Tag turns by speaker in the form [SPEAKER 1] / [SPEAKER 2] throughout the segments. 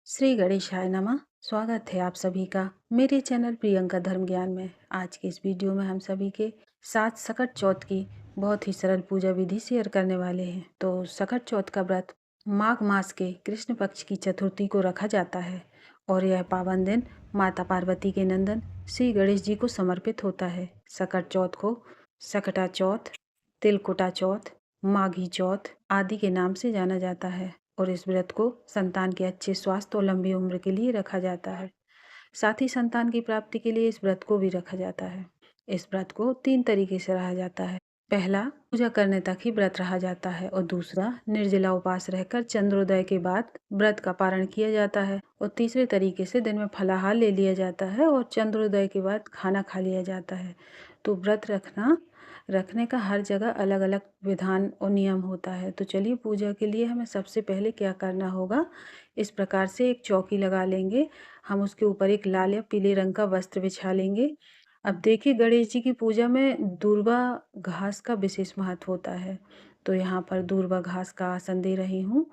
[SPEAKER 1] श्री गणेशाय नमः। स्वागत है आप सभी का मेरे चैनल प्रियंका धर्म ज्ञान में। आज के इस वीडियो में हम सभी के साथ सकट चौथ की बहुत ही सरल पूजा विधि शेयर करने वाले हैं। तो सकट चौथ का व्रत माघ मास के कृष्ण पक्ष की चतुर्थी को रखा जाता है और यह पावन दिन माता पार्वती के नंदन श्री गणेश जी को समर्पित होता है। सकट चौथ को सकटा चौथ, तिलकुटा चौथ, माघी चौथ आदि के नाम से जाना जाता है और इस व्रत को संतान के अच्छे स्वास्थ्य और लंबी उम्र के लिए रखा जाता है। साथ ही संतान की प्राप्ति के लिए इस व्रत को भी रखा जाता है। इस व्रत को 3 तरीके से रहा जाता है। पहला, पूजा करने तक ही व्रत रहा जाता है और दूसरा, निर्जला उपवास रहकर चंद्रोदय के बाद व्रत का पारण किया जाता है और तीसरे तरीके से दिन में फलाहार ले लिया जाता है और चंद्रोदय के बाद खाना खा लिया जाता है। तो व्रत रखने का हर जगह अलग अलग विधान और नियम होता है। तो चलिए, पूजा के लिए हमें सबसे पहले क्या करना होगा। इस प्रकार से एक चौकी लगा लेंगे। हम उसके ऊपर एक लाल या पीले रंग का वस्त्र बिछा लेंगे। अब देखिए, गणेश जी की पूजा में दूर्वा घास का विशेष महत्व होता है। तो यहाँ पर दूर्वा घास का आसन दे रही हूँ।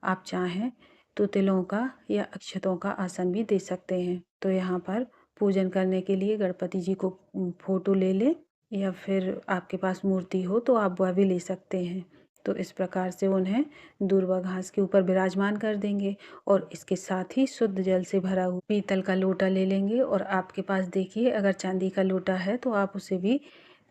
[SPEAKER 1] आप चाहें तो तिलों का या अक्षतों का आसन भी दे सकते हैं। तो यहाँ पर पूजन करने के लिए गणपति जी को फोटो ले लें या फिर आपके पास मूर्ति हो तो आप वह भी ले सकते हैं। तो इस प्रकार से उन्हें दूर्वा घास के ऊपर विराजमान कर देंगे और इसके साथ ही शुद्ध जल से भरा हुआ पीतल का लोटा ले लेंगे। और आपके पास देखिए, अगर चांदी का लोटा है तो आप उसे भी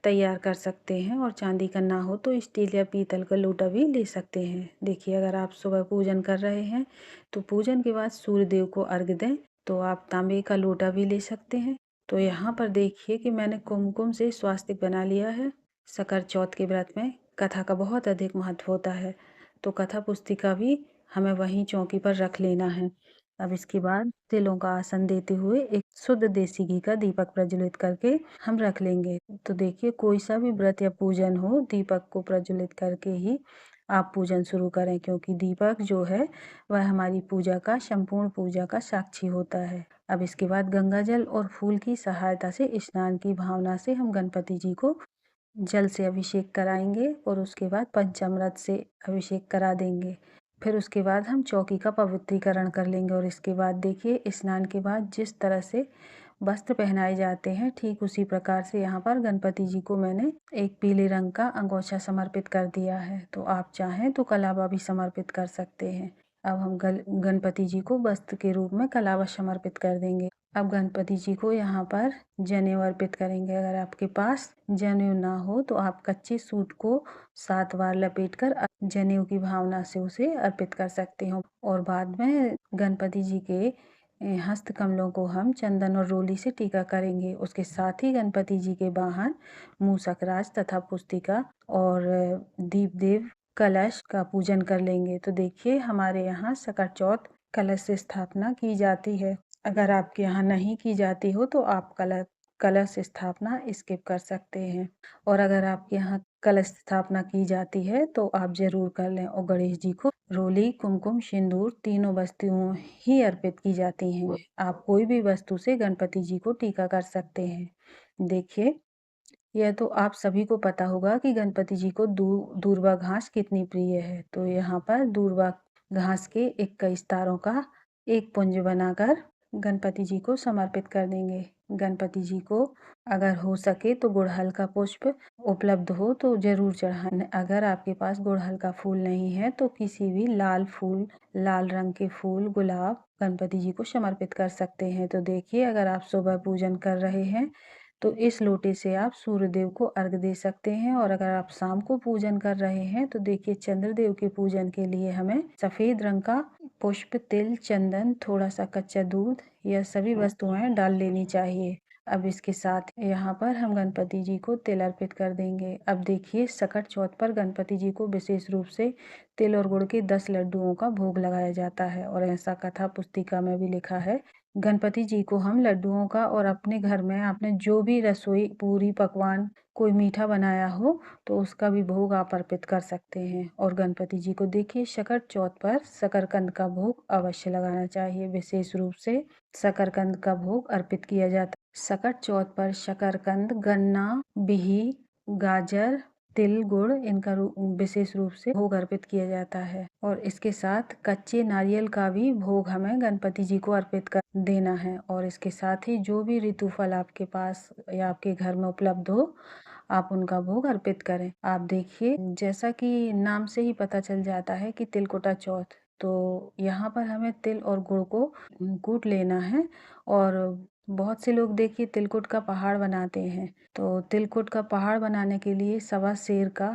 [SPEAKER 1] तैयार कर सकते हैं और चांदी का ना हो तो स्टील या पीतल का लोटा भी ले सकते हैं। देखिए, अगर आप सुबह पूजन कर रहे हैं तो पूजन के बाद सूर्य देव को अर्घ्य दें, तो आप तांबे का लोटा भी ले सकते हैं। तो यहाँ पर देखिए कि मैंने कुमकुम से स्वास्तिक बना लिया है। सकट चौथ के व्रत में कथा का बहुत अधिक महत्व होता है, तो कथा पुस्तिका भी हमें वहीं चौकी पर रख लेना है। अब इसके बाद तिलों का आसन देते हुए एक शुद्ध देसी घी का दीपक प्रज्वलित करके हम रख लेंगे। तो देखिए, कोई सा भी व्रत या पूजन हो, दीपक को प्रज्वलित करके ही आप पूजन शुरू करें, क्योंकि दीपक जो है वह हमारी पूजा का, संपूर्ण पूजा का साक्षी होता है। अब इसके बाद गंगा जल और फूल की सहायता से स्नान की भावना से हम गणपति जी को जल से अभिषेक कराएंगे और उसके बाद पंचामृत से अभिषेक करा देंगे। फिर उसके बाद हम चौकी का पवित्रीकरण कर लेंगे और इसके बाद देखिए, स्नान के बाद जिस तरह से वस्त्र पहनाए जाते हैं, ठीक उसी प्रकार से यहाँ पर गणपति जी को मैंने एक पीले रंग का अंगोछा समर्पित कर दिया है। तो आप चाहें तो कलावा भी समर्पित कर सकते हैं। अब हम गणपति जी को वस्त्र के रूप में कलावा समर्पित कर देंगे। अब गणपति जी को यहाँ पर जनेऊ अर्पित करेंगे। अगर आपके पास जनेऊ ना हो तो आप कच्चे सूत को 7 बार लपेटकर जनेऊ की भावना से उसे अर्पित कर सकते हो और बाद में गणपति जी के हस्त कमलों को हम चंदन और रोली से टीका करेंगे। उसके साथ ही गणपति जी के वाहन मूषक राज तथा पुस्तिका और दीप देव कलश का पूजन कर लेंगे। तो देखिए, हमारे यहाँ सकट चौथ कलश से स्थापना की जाती है। अगर आपके यहाँ नहीं की जाती हो तो आप कलश स्थापना स्किप कर सकते हैं, और अगर आपके यहाँ कलश स्थापना की जाती है तो आप जरूर कर लें। और गणेश जी को रोली, कुमकुम, सिंदूर तीनों वस्तुएं ही अर्पित की जाती हैं। आप कोई भी वस्तु से गणपति जी को टीका कर सकते हैं। देखिए, यह तो आप सभी को पता होगा कि गणपति जी को दूर्वा घास कितनी प्रिय है। तो यहाँ पर दूर्वा घास के 21 तारों का एक पुंज बनाकर गणपति जी को समर्पित कर देंगे। गणपति जी को अगर हो सके तो गुड़हल का पुष्प उपलब्ध हो तो जरूर चढ़ाएं। अगर आपके पास गुड़हल का फूल नहीं है तो किसी भी लाल फूल, लाल रंग के फूल, गुलाब गणपति जी को समर्पित कर सकते हैं। तो देखिए, अगर आप सुबह पूजन कर रहे हैं तो इस लोटे से आप सूर्यदेव को अर्घ दे सकते हैं, और अगर आप शाम को पूजन कर रहे हैं तो देखिए, चंद्रदेव के पूजन के लिए हमें सफेद रंग का पुष्प, तिल, चंदन, थोड़ा सा कच्चा दूध, यह सभी वस्तुएं डाल लेनी चाहिए। अब इसके साथ यहाँ पर हम गणपति जी को तिल अर्पित कर देंगे। अब देखिए, सकट चौथ पर गणपति जी को विशेष रूप से तिल और गुड़ के 10 लड्डुओं का भोग लगाया जाता है, और ऐसा कथा पुस्तिका में भी लिखा है। गणपति जी को हम लड्डुओं का, और अपने घर में आपने जो भी रसोई, पूरी, पकवान, कोई मीठा बनाया हो तो उसका भी भोग आप अर्पित कर सकते हैं। और गणपति जी को देखिए, शकट चौथ पर शकरकंद का भोग अवश्य लगाना चाहिए। विशेष रूप से शकरकंद का भोग अर्पित किया जाता है। शकट चौथ पर शकरकंद, गन्ना, बिही, गाजर, तिल गुड़ इनका विशेष रूप से भोग अर्पित किया जाता है। और इसके साथ कच्चे नारियल का भी भोग हमें गणपति जी को अर्पित कर देना है। और इसके साथ ही जो भी ऋतु फल आपके पास या आपके घर में उपलब्ध हो, आप उनका भोग अर्पित करें। आप देखिए, जैसा कि नाम से ही पता चल जाता है कि तिलकुटा चौथ, तो यहाँ पर हमें तिल और गुड़ को कूट लेना है। और बहुत से लोग देखिए तिलकुट का पहाड़ बनाते हैं। तो तिलकुट का पहाड़ बनाने के लिए सवा सेर का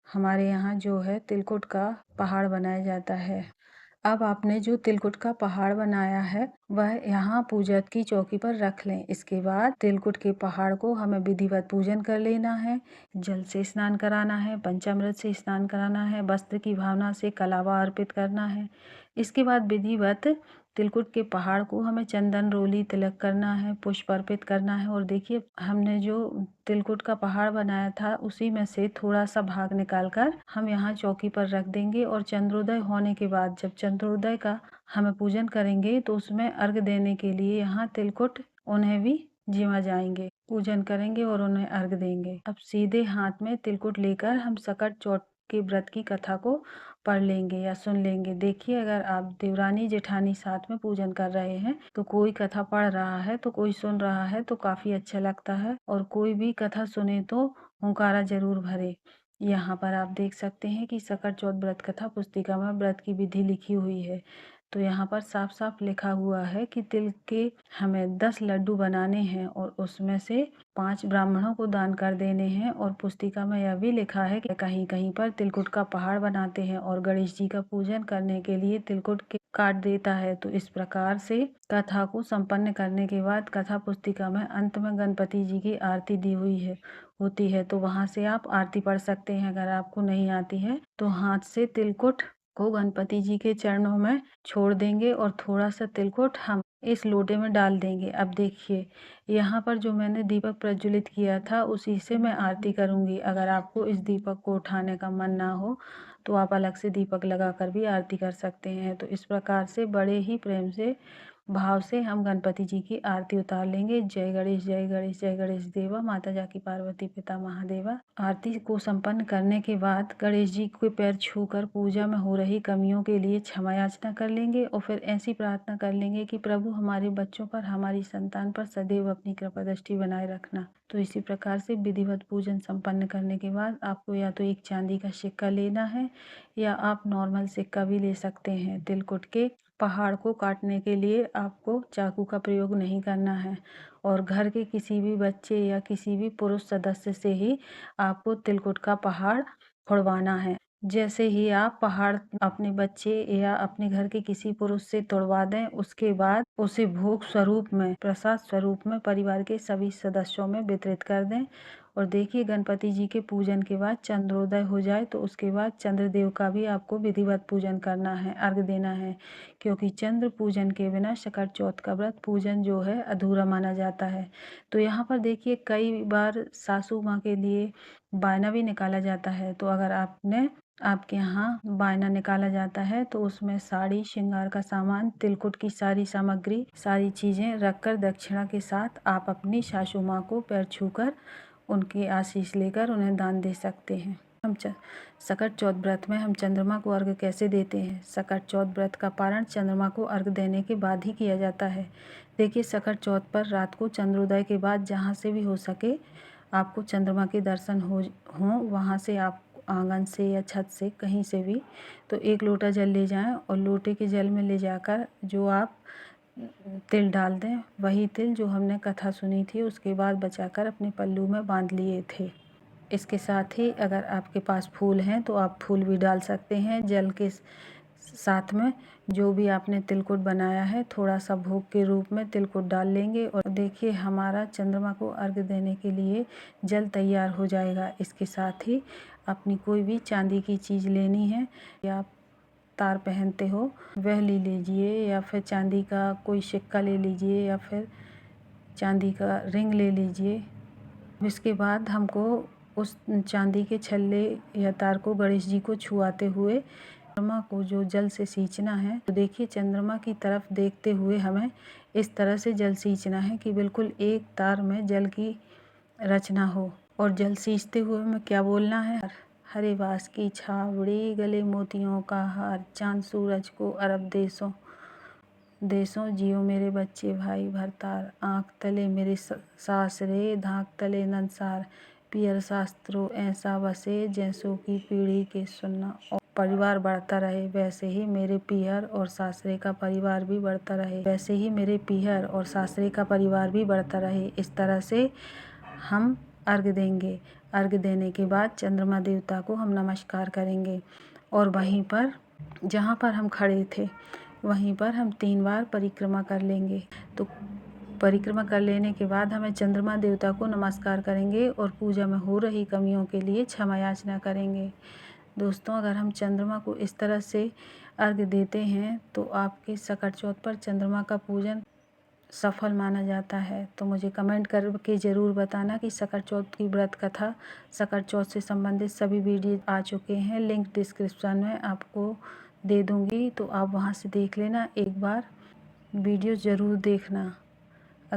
[SPEAKER 1] हमारे यहाँ जो है तिलकुट का पहाड़ बनाया जाता है। अब आपने जो तिलकुट का पहाड़ बनाया है वह यहाँ पूजा की चौकी पर रख लें। इसके बाद तिलकुट के पहाड़ को हमें विधिवत पूजन कर लेना है। जल से स्नान कराना है, पंचामृत से स्नान कराना है, वस्त्र की भावना से कलावा अर्पित करना है। इसके बाद विधिवत तिलकुट के पहाड़ को हमें चंदन रोली तिलक करना है, पुष्प अर्पित करना है। और देखिए, हमने जो तिलकुट का पहाड़ बनाया था उसी में से थोड़ा सा भाग निकालकर हम यहाँ चौकी पर रख देंगे। और चंद्रोदय होने के बाद जब चंद्रोदय का हमें पूजन करेंगे तो उसमें अर्घ देने के लिए यहाँ तिलकुट उन्हें भी जिमा जाएंगे, पूजन करेंगे और उन्हें अर्घ देंगे। अब सीधे हाथ में तिलकुट लेकर हम सकट चौथ के व्रत की कथा को पढ़ लेंगे या सुन लेंगे। देखिए, अगर आप देवरानी जेठानी साथ में पूजन कर रहे हैं तो कोई कथा पढ़ रहा है तो कोई सुन रहा है तो काफी अच्छा लगता है। और कोई भी कथा सुने तो हुंकारा जरूर भरे। यहाँ पर आप देख सकते हैं कि सकट चौथ व्रत कथा पुस्तिका में व्रत की विधि लिखी हुई है। तो यहाँ पर साफ साफ लिखा हुआ है कि तिल के हमें 10 लड्डू बनाने हैं और उसमें से 5 ब्राह्मणों को दान कर देने हैं। और पुस्तिका में यह भी लिखा है कि कहीं कहीं पर तिलकुट का पहाड़ बनाते हैं और गणेश जी का पूजन करने के लिए तिलकुट के काट देता है। तो इस प्रकार से कथा को संपन्न करने के बाद कथा पुस्तिका में अंत में गणपति जी की आरती दी हुई है होती है। तो वहां से आप आरती पढ़ सकते हैं। अगर आपको नहीं आती है तो हाथ से तिलकुट को गणपति जी के चरणों में छोड़ देंगे और थोड़ा सा तिलकुट हम इस लोटे में डाल देंगे। अब देखिए, यहाँ पर जो मैंने दीपक प्रज्वलित किया था उसी से मैं आरती करूँगी। अगर आपको इस दीपक को उठाने का मन ना हो तो आप अलग से दीपक लगाकर भी आरती कर सकते हैं। तो इस प्रकार से बड़े ही प्रेम से भाव से हम गणपति जी की आरती उतार लेंगे। जय गणेश जय गणेश जय गणेश देवा, माता जाकी पार्वती पिता महादेवा। आरती को संपन्न करने के बाद गणेश जी के पैर छूकर पूजा में हो रही कमियों के लिए क्षमा याचना कर लेंगे। और फिर ऐसी प्रार्थना कर लेंगे कि प्रभु हमारे बच्चों पर, हमारी संतान पर सदैव अपनी कृपा दृष्टि बनाए रखना। तो इसी प्रकार से विधिवत पूजन संपन्न करने के बाद आपको या तो एक चांदी का सिक्का लेना है या आप नॉर्मल सिक्का भी ले सकते हैं। तिलकुट के पहाड़ को काटने के लिए आपको चाकू का प्रयोग नहीं करना है। और घर के किसी भी बच्चे या किसी भी पुरुष सदस्य से ही आपको तिलकुट का पहाड़ फोड़वाना है। जैसे ही आप पहाड़ अपने बच्चे या अपने घर के किसी पुरुष से तोड़वा दें, उसके बाद उसे भोग स्वरूप में, प्रसाद स्वरूप में परिवार के सभी सदस्यों में वितरित कर दें। और देखिए, गणपति जी के पूजन के बाद चंद्रोदय हो जाए तो उसके बाद चंद्रदेव का भी आपको विधिवत पूजन करना है, अर्घ देना है। क्योंकि चंद्र पूजन के बिना सकट चौथ का व्रत पूजन जो है अधूरा माना जाता है। तो यहाँ पर देखिए, कई बार सासू माँ के लिए बायना भी निकाला जाता है। तो अगर आपके यहाँ बायना निकाला जाता है तो उसमें साड़ी, श्रृंगार का सामान, तिलकुट की सारी सामग्री, सारी चीजें रखकर दक्षिणा के साथ आप अपनी सासू माँ को पैर छूकर उनकी आशीष लेकर उन्हें दान दे सकते हैं। हम सकट चौथ व्रत में हम चंद्रमा को अर्घ कैसे देते हैं? सकट चौथ व्रत का पारण चंद्रमा को अर्घ देने के बाद ही किया जाता है। देखिए, सकट चौथ पर रात को चंद्रोदय के बाद जहाँ से भी हो सके आपको चंद्रमा के दर्शन हों, वहाँ से आप आंगन से या छत से कहीं से भी तो 1 लोटा जल ले जाएं और लोटे के जल में ले जाकर जो आप तिल डाल दें, वही तिल जो हमने कथा सुनी थी उसके बाद बचाकर अपने पल्लू में बांध लिए थे। इसके साथ ही अगर आपके पास फूल हैं तो आप फूल भी डाल सकते हैं। जल के साथ में जो भी आपने तिलकुट बनाया है थोड़ा सा भोग के रूप में तिलकुट डाल लेंगे। और देखिए, हमारा चंद्रमा को अर्घ देने के लिए जल तैयार हो जाएगा। इसके साथ ही अपनी कोई भी चांदी की चीज़ लेनी है या आप तार पहनते हो वह ले लीजिए, या फिर चांदी का कोई सिक्का ले लीजिए, या फिर चांदी का रिंग ले लीजिए। इसके बाद हमको उस चांदी के छल्ले या तार को गणेश जी को छुआते हुए चंद्रमा को जो जल से सींचना है। तो देखिए, चंद्रमा की तरफ देखते हुए हमें इस तरह से जल सींचना है कि बिल्कुल एक तार में जल की रचना हो। और जल सींचते हुए हमें क्या बोलना है? हरे बांस की छावड़ी, गले मोतियों का हार, चांद सूरज को अरब देशों देशों, जियो मेरे बच्चे भाई भरतार, आँख तले मेरे सासरे, धाक तले नंसार, पियर शास्त्रों ऐसा बसे, जैसों की पीढ़ी के सुनना। और परिवार बढ़ता रहे, वैसे ही मेरे पीहर और सासरे का परिवार भी बढ़ता रहे, वैसे ही मेरे पीहर और सासरे का परिवार भी बढ़ता रहे। इस तरह से हम अर्घ देंगे। अर्घ देने के बाद चंद्रमा देवता को हम नमस्कार करेंगे और वहीं पर जहाँ पर हम खड़े थे वहीं पर हम 3 बार परिक्रमा कर लेंगे। तो परिक्रमा कर लेने के बाद हमें चंद्रमा देवता को नमस्कार करेंगे और पूजा में हो रही कमियों के लिए क्षमा याचना करेंगे। दोस्तों, अगर हम चंद्रमा को इस तरह से अर्घ देते हैं तो आपके सकट चौथ पर चंद्रमा का पूजन सफल माना जाता है। तो मुझे कमेंट करके ज़रूर बताना कि सकट चौथ की व्रत कथा, सकट चौथ से संबंधित सभी वीडियो आ चुके हैं, लिंक डिस्क्रिप्शन में आपको दे दूँगी, तो आप वहां से देख लेना, एक बार वीडियो ज़रूर देखना।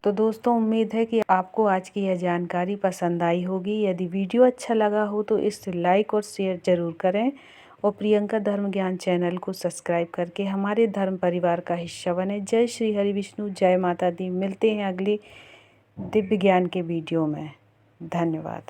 [SPEAKER 1] तो दोस्तों, उम्मीद है कि आपको आज की यह जानकारी पसंद आई होगी। यदि वीडियो अच्छा लगा हो तो इसे लाइक और शेयर ज़रूर करें और प्रियंका धर्म ज्ञान चैनल को सब्सक्राइब करके हमारे धर्म परिवार का हिस्सा बने। जय श्री हरि विष्णु, जय माता दी। मिलते हैं अगली दिव्य ज्ञान के वीडियो में। धन्यवाद।